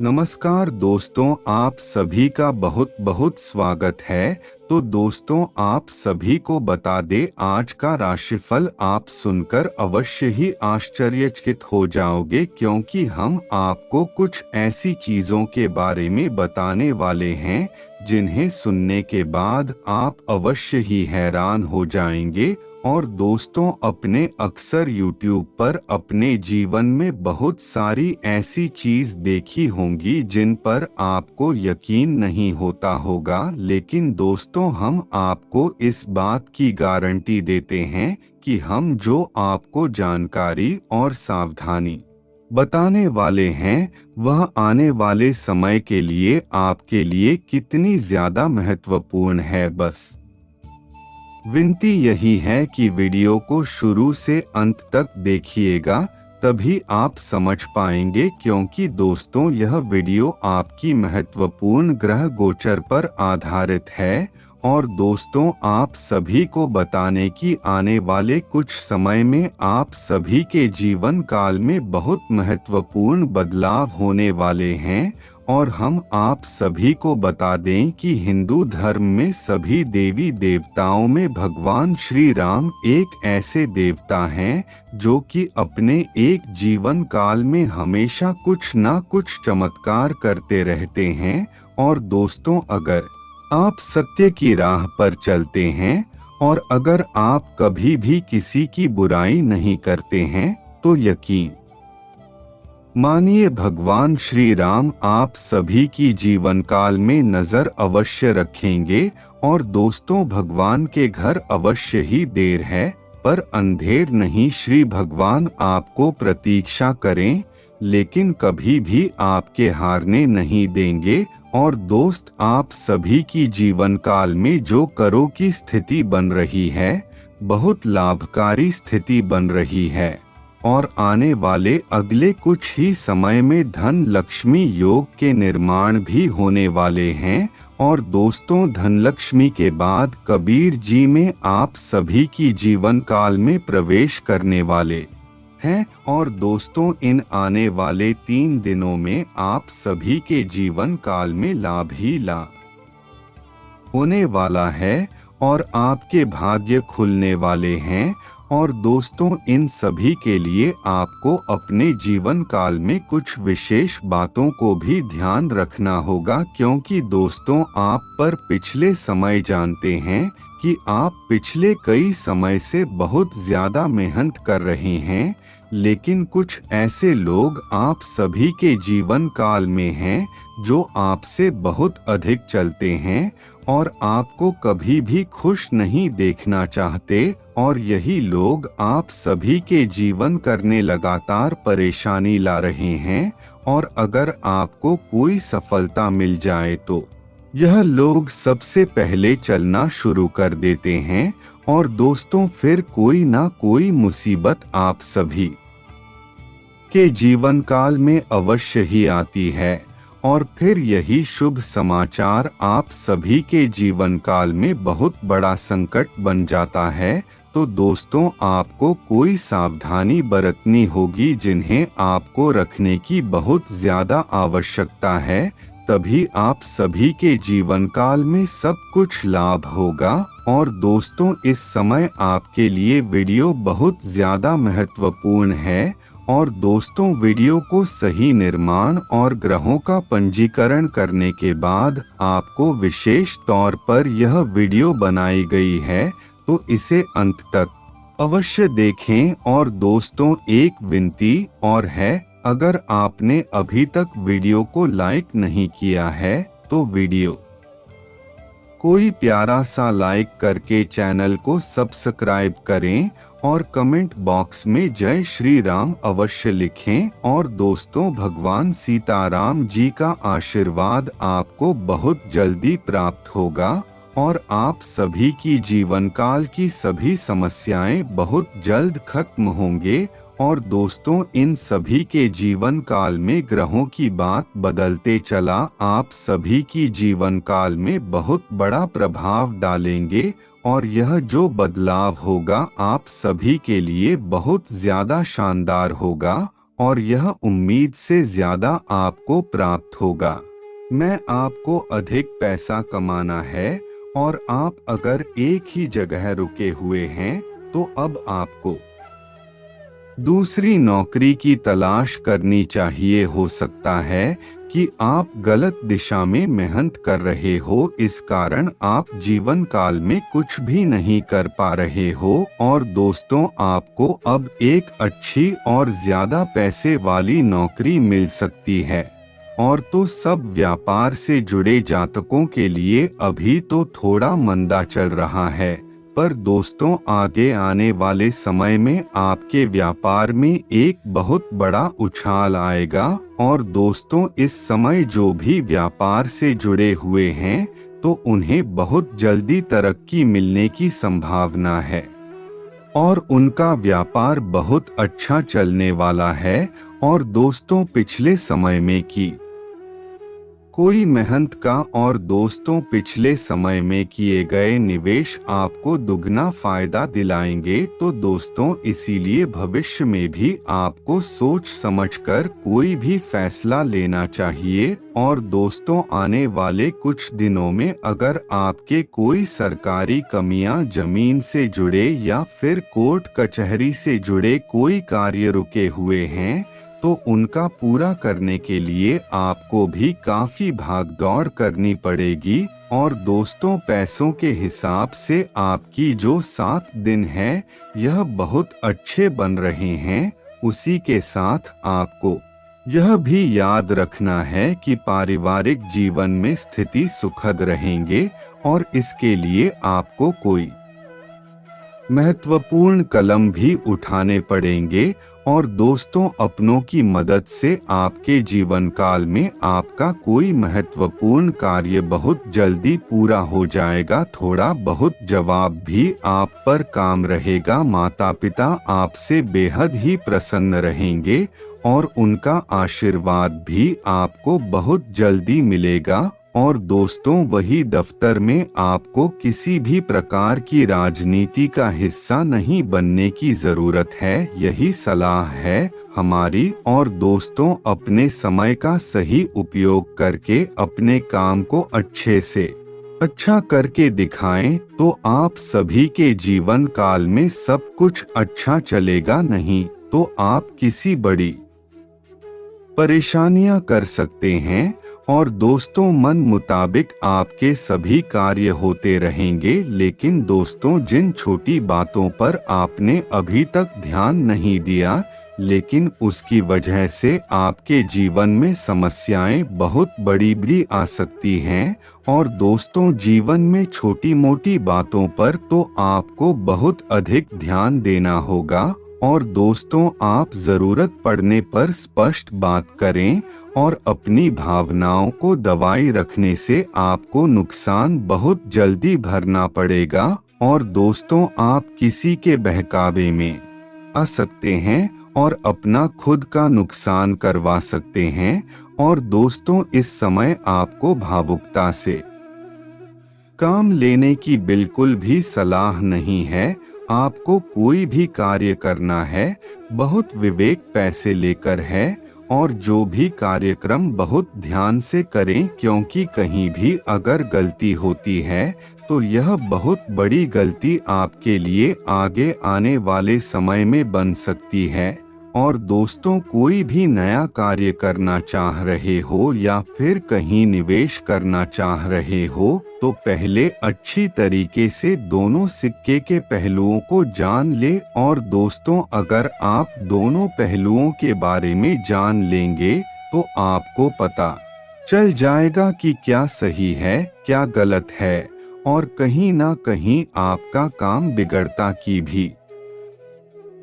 नमस्कार दोस्तों, आप सभी का बहुत बहुत स्वागत है। तो दोस्तों, आप सभी को बता दे, आज का राशिफल आप सुनकर अवश्य ही आश्चर्यचकित हो जाओगे, क्योंकि हम आपको कुछ ऐसी चीजों के बारे में बताने वाले हैं जिन्हें सुनने के बाद आप अवश्य ही हैरान हो जाएंगे। और दोस्तों, अपने अक्सर YouTube पर अपने जीवन में बहुत सारी ऐसी चीज देखी होंगी जिन पर आपको यकीन नहीं होता होगा, लेकिन दोस्तों हम आपको इस बात की गारंटी देते हैं कि हम जो आपको जानकारी और सावधानी बताने वाले हैं वह आने वाले समय के लिए आपके लिए कितनी ज्यादा महत्वपूर्ण है। बस विनती यही है कि वीडियो को शुरू से अंत तक देखिएगा, तभी आप समझ पाएंगे, क्योंकि दोस्तों यह वीडियो आपकी महत्वपूर्ण ग्रह गोचर पर आधारित है। और दोस्तों, आप सभी को बताने की आने वाले कुछ समय में आप सभी के जीवन काल में बहुत महत्वपूर्ण बदलाव होने वाले हैं। और हम आप सभी को बता दें कि हिंदू धर्म में सभी देवी देवताओं में भगवान श्री राम एक ऐसे देवता हैं जो कि अपने एक जीवन काल में हमेशा कुछ ना कुछ चमत्कार करते रहते हैं। और दोस्तों, अगर आप सत्य की राह पर चलते हैं और अगर आप कभी भी किसी की बुराई नहीं करते हैं, तो यकीन मानिए भगवान श्री राम आप सभी की जीवन काल में नजर अवश्य रखेंगे। और दोस्तों, भगवान के घर अवश्य ही देर है पर अंधेर नहीं। श्री भगवान आपको प्रतीक्षा करें, लेकिन कभी भी आपके हारने नहीं देंगे। और दोस्त, आप सभी की जीवन काल में जो करों की स्थिति बन रही है, बहुत लाभकारी स्थिति बन रही है। और आने वाले अगले कुछ ही समय में धन लक्ष्मी योग के निर्माण भी होने वाले हैं। और दोस्तों, धन लक्ष्मी के बाद कबीर जी में आप सभी की जीवन काल में प्रवेश करने वाले हैं। और दोस्तों, इन आने वाले 3 दिनों में आप सभी के जीवन काल में लाभ ही लाभ होने वाला है और आपके भाग्य खुलने वाले हैं। और दोस्तों, इन सभी के लिए आपको अपने जीवन काल में कुछ विशेष बातों को भी ध्यान रखना होगा, क्योंकि दोस्तों, आप पर पिछले समय जानते हैं कि आप पिछले कई समय से बहुत ज्यादा मेहनत कर रहे हैं, लेकिन कुछ ऐसे लोग आप सभी के जीवन काल में हैं जो आपसे बहुत अधिक चलते हैं और आपको कभी भी खुश नहीं देखना चाहते। और यही लोग आप सभी के जीवन करने लगातार परेशानी ला रहे हैं। और अगर आपको कोई सफलता मिल जाए तो यह लोग सबसे पहले चलना शुरू कर देते हैं। और दोस्तों, फिर कोई ना कोई मुसीबत आप सभी के जीवन काल में अवश्य ही आती है और फिर यही शुभ समाचार आप सभी के जीवन काल में बहुत बड़ा संकट बन जाता है। तो दोस्तों, आपको कोई सावधानी बरतनी होगी जिन्हें आपको रखने की बहुत ज्यादा आवश्यकता है, तभी आप सभी के जीवन काल में सब कुछ लाभ होगा। और दोस्तों, इस समय आपके लिए वीडियो बहुत ज्यादा महत्वपूर्ण है। और दोस्तों, वीडियो को सही निर्माण और ग्रहों का पंजीकरण करने के बाद आपको विशेष तौर पर यह वीडियो बनाई गई है, तो इसे अंत तक अवश्य देखें। और दोस्तों, एक विनती और है, अगर आपने अभी तक वीडियो को लाइक नहीं किया है तो वीडियो कोई प्यारा सा लाइक करके चैनल को सब्सक्राइब करें और कमेंट बॉक्स में जय श्री राम अवश्य लिखें। और दोस्तों, भगवान सीताराम जी का आशीर्वाद आपको बहुत जल्दी प्राप्त होगा और आप सभी की जीवन काल की सभी समस्याएं बहुत जल्द खत्म होंगे। और दोस्तों, इन सभी के जीवन काल में ग्रहों की बात बदलते चला आप सभी की जीवन काल में बहुत बड़ा प्रभाव डालेंगे। और यह जो बदलाव होगा आप सभी के लिए बहुत ज्यादा शानदार होगा। और यह उम्मीद से ज्यादा आपको प्राप्त होगा। मैं आपको अधिक पैसा कमाना है और आप अगर एक ही जगह रुके हुए हैं तो अब आपको दूसरी नौकरी की तलाश करनी चाहिए। हो सकता है कि आप गलत दिशा में मेहनत कर रहे हो, इस कारण आप जीवन काल में कुछ भी नहीं कर पा रहे हो। और दोस्तों, आपको अब एक अच्छी और ज्यादा पैसे वाली नौकरी मिल सकती है। और तो सब व्यापार से जुड़े जातकों के लिए अभी तो थोड़ा मंदा चल रहा है, पर दोस्तों आगे आने वाले समय में आपके व्यापार में एक बहुत बड़ा उछाल आएगा। और दोस्तों, इस समय जो भी व्यापार से जुड़े हुए हैं तो उन्हें बहुत जल्दी तरक्की मिलने की संभावना है और उनका व्यापार बहुत अच्छा चलने वाला है। और दोस्तों, पिछले समय में की कोई मेहनत का और दोस्तों पिछले समय में किए गए निवेश आपको दुगना फायदा दिलाएंगे। तो दोस्तों, इसीलिए भविष्य में भी आपको सोच समझकर कोई भी फैसला लेना चाहिए। और दोस्तों, आने वाले कुछ दिनों में अगर आपके कोई सरकारी कमियां जमीन से जुड़े या फिर कोर्ट कचहरी से जुड़े कोई कार्य रुके हुए हैं तो उनका पूरा करने के लिए आपको भी काफी भागदौड़ करनी पड़ेगी। और दोस्तों, पैसों के हिसाब से आपकी जो 7 दिन है यह बहुत अच्छे बन रहे हैं। उसी के साथ आपको यह भी याद रखना है कि पारिवारिक जीवन में स्थिति सुखद रहेंगे और इसके लिए आपको कोई महत्वपूर्ण कदम भी उठाने पड़ेंगे। और दोस्तों, अपनों की मदद से आपके जीवन काल में आपका कोई महत्वपूर्ण कार्य बहुत जल्दी पूरा हो जाएगा। थोड़ा बहुत जवाब भी आप पर काम रहेगा। माता पिता आपसे बेहद ही प्रसन्न रहेंगे और उनका आशीर्वाद भी आपको बहुत जल्दी मिलेगा। और दोस्तों, वही दफ्तर में आपको किसी भी प्रकार की राजनीति का हिस्सा नहीं बनने की जरूरत है। यही सलाह है हमारी। और दोस्तों, अपने समय का सही उपयोग करके अपने काम को अच्छे से अच्छा करके दिखाएं तो आप सभी के जीवन काल में सब कुछ अच्छा चलेगा। नहीं तो आप किसी बड़ी परेशानियां कर सकते हैं। और दोस्तों, मन मुताबिक आपके सभी कार्य होते रहेंगे। लेकिन दोस्तों, जिन छोटी बातों पर आपने अभी तक ध्यान नहीं दिया, लेकिन उसकी वजह से आपके जीवन में समस्याएं बहुत बड़ी भी आ सकती हैं। और दोस्तों, जीवन में छोटी मोटी बातों पर तो आपको बहुत अधिक ध्यान देना होगा। और दोस्तों, आप जरूरत पड़ने पर स्पष्ट बात करें और अपनी भावनाओं को दबाए रखने से आपको नुकसान बहुत जल्दी भरना पड़ेगा। और दोस्तों, आप किसी के बहकावे में आ सकते हैं और अपना खुद का नुकसान करवा सकते हैं। और दोस्तों, इस समय आपको भावुकता से काम लेने की बिल्कुल भी सलाह नहीं है। आपको कोई भी कार्य करना है बहुत विवेक पैसे लेकर है। और जो भी कार्यक्रम बहुत ध्यान से करें, क्योंकि कहीं भी अगर गलती होती है तो यह बहुत बड़ी गलती आपके लिए आगे आने वाले समय में बन सकती है। और दोस्तों, कोई भी नया कार्य करना चाह रहे हो या फिर कहीं निवेश करना चाह रहे हो तो पहले अच्छी तरीके से दोनों सिक्के के पहलुओं को जान ले। और दोस्तों, अगर आप दोनों पहलुओं के बारे में जान लेंगे तो आपको पता चल जाएगा कि क्या सही है क्या गलत है। और कहीं ना कहीं आपका काम बिगड़ता की भी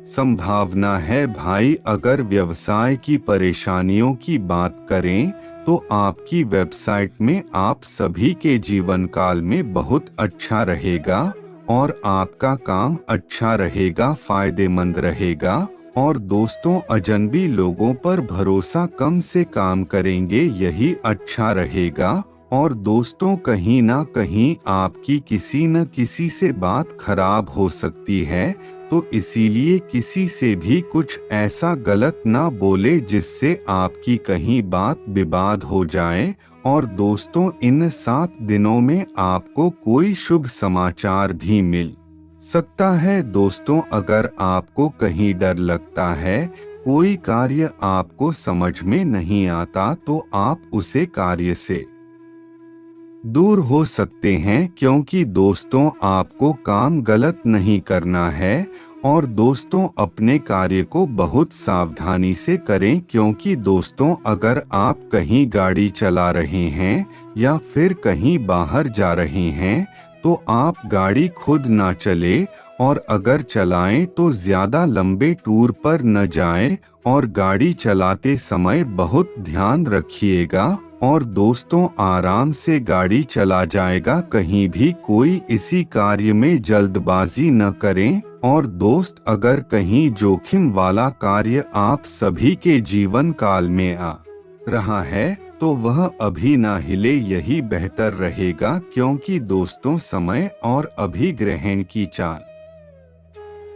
संभावना है। भाई, अगर व्यवसाय की परेशानियों की बात करें तो आपकी वेबसाइट में आप सभी के जीवन काल में बहुत अच्छा रहेगा और आपका काम अच्छा रहेगा, फायदेमंद रहेगा। और दोस्तों, अजनबी लोगों पर भरोसा कम से काम करेंगे, यही अच्छा रहेगा। और दोस्तों, कहीं ना कहीं आपकी किसी न किसी से बात खराब हो सकती है, तो इसीलिए किसी से भी कुछ ऐसा गलत ना बोले जिससे आपकी कहीं बात विवाद हो जाए। और दोस्तों, इन 7 दिनों में आपको कोई शुभ समाचार भी मिल सकता है। दोस्तों, अगर आपको कहीं डर लगता है, कोई कार्य आपको समझ में नहीं आता, तो आप उसे कार्य से दूर हो सकते हैं, क्योंकि दोस्तों आपको काम गलत नहीं करना है। और दोस्तों, अपने कार्य को बहुत सावधानी से करें, क्योंकि दोस्तों अगर आप कहीं गाड़ी चला रहे हैं या फिर कहीं बाहर जा रहे हैं, तो आप गाड़ी खुद ना चले, और अगर चलाएं तो ज़्यादा लंबे टूर पर न जाएं, और गाड़ी चलाते समय बहुत ध्यान रखिएगा। और दोस्तों, आराम से गाड़ी चला जाएगा, कहीं भी कोई इसी कार्य में जल्दबाजी न करें। और दोस्त, अगर कहीं जोखिम वाला कार्य आप सभी के जीवन काल में आ रहा है, तो वह अभी ना हिले, यही बेहतर रहेगा, क्योंकि दोस्तों समय और अभिग्रहण की चाल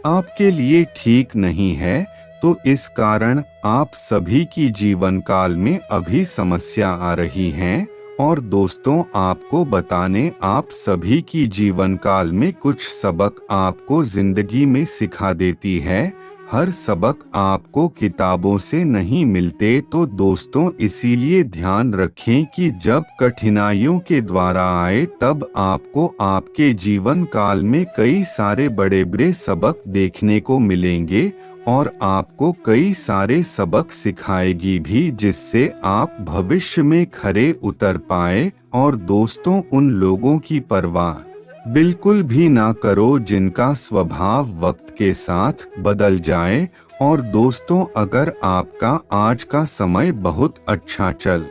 आपके लिए ठीक नहीं है। तो इस कारण आप सभी की जीवन काल में अभी समस्या आ रही हैं। और दोस्तों, आपको बताने, आप सभी की जीवन काल में कुछ सबक आपको जिंदगी में सिखा देती है। हर सबक आपको किताबों से नहीं मिलते। तो दोस्तों, इसीलिए ध्यान रखें कि जब कठिनाइयों के द्वारा आए, तब आपको आपके जीवन काल में कई सारे बड़े बड़े सबक देखने को मिलेंगे, और आपको कई सारे सबक सिखाएगी भी, जिससे आप भविष्य में खरे उतर पाए। और दोस्तों, उन लोगों की परवाह बिल्कुल भी ना करो जिनका स्वभाव वक्त के साथ बदल जाए। और दोस्तों, अगर आपका आज का समय बहुत अच्छा चल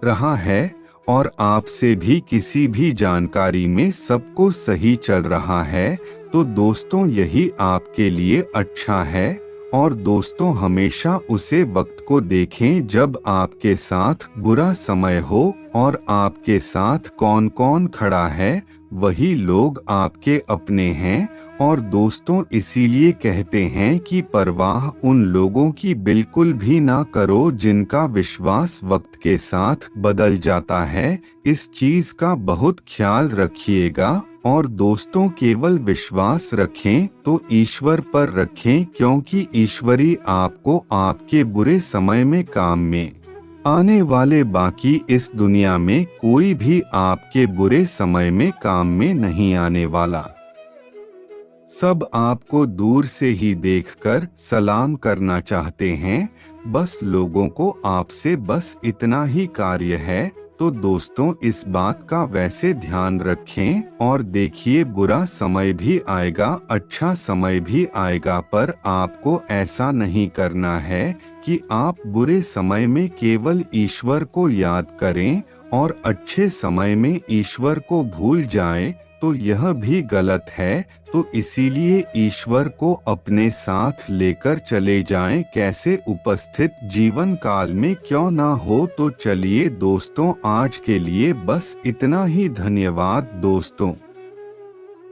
रहा है और आपसे भी किसी भी जानकारी में सब कुछ सही चल रहा है, तो दोस्तों यही आपके लिए अच्छा है। और दोस्तों, हमेशा उसे वक्त को देखें जब आपके साथ बुरा समय हो, और आपके साथ कौन कौन खड़ा है, वही लोग आपके अपने हैं। और दोस्तों, इसीलिए कहते हैं कि परवाह उन लोगों की बिल्कुल भी ना करो जिनका विश्वास वक्त के साथ बदल जाता है। इस चीज का बहुत ख्याल रखिएगा। और दोस्तों, केवल विश्वास रखें तो ईश्वर पर रखें, क्योंकि ईश्वरी आपको आपके बुरे समय में काम में आने वाले, बाकी इस दुनिया में कोई भी आपके बुरे समय में काम में नहीं आने वाला। सब आपको दूर से ही देखकर सलाम करना चाहते हैं। बस लोगों को आपसे बस इतना ही कार्य है। तो दोस्तों, इस बात का वैसे ध्यान रखें, और देखिए, बुरा समय भी आएगा, अच्छा समय भी आएगा, पर आपको ऐसा नहीं करना है कि आप बुरे समय में केवल ईश्वर को याद करें और अच्छे समय में ईश्वर को भूल जाएं, तो यह भी गलत है। तो इसीलिए ईश्वर को अपने साथ लेकर चले जाएं, कैसे उपस्थित जीवन काल में क्यों ना हो। तो चलिए दोस्तों, आज के लिए बस इतना ही। धन्यवाद दोस्तों।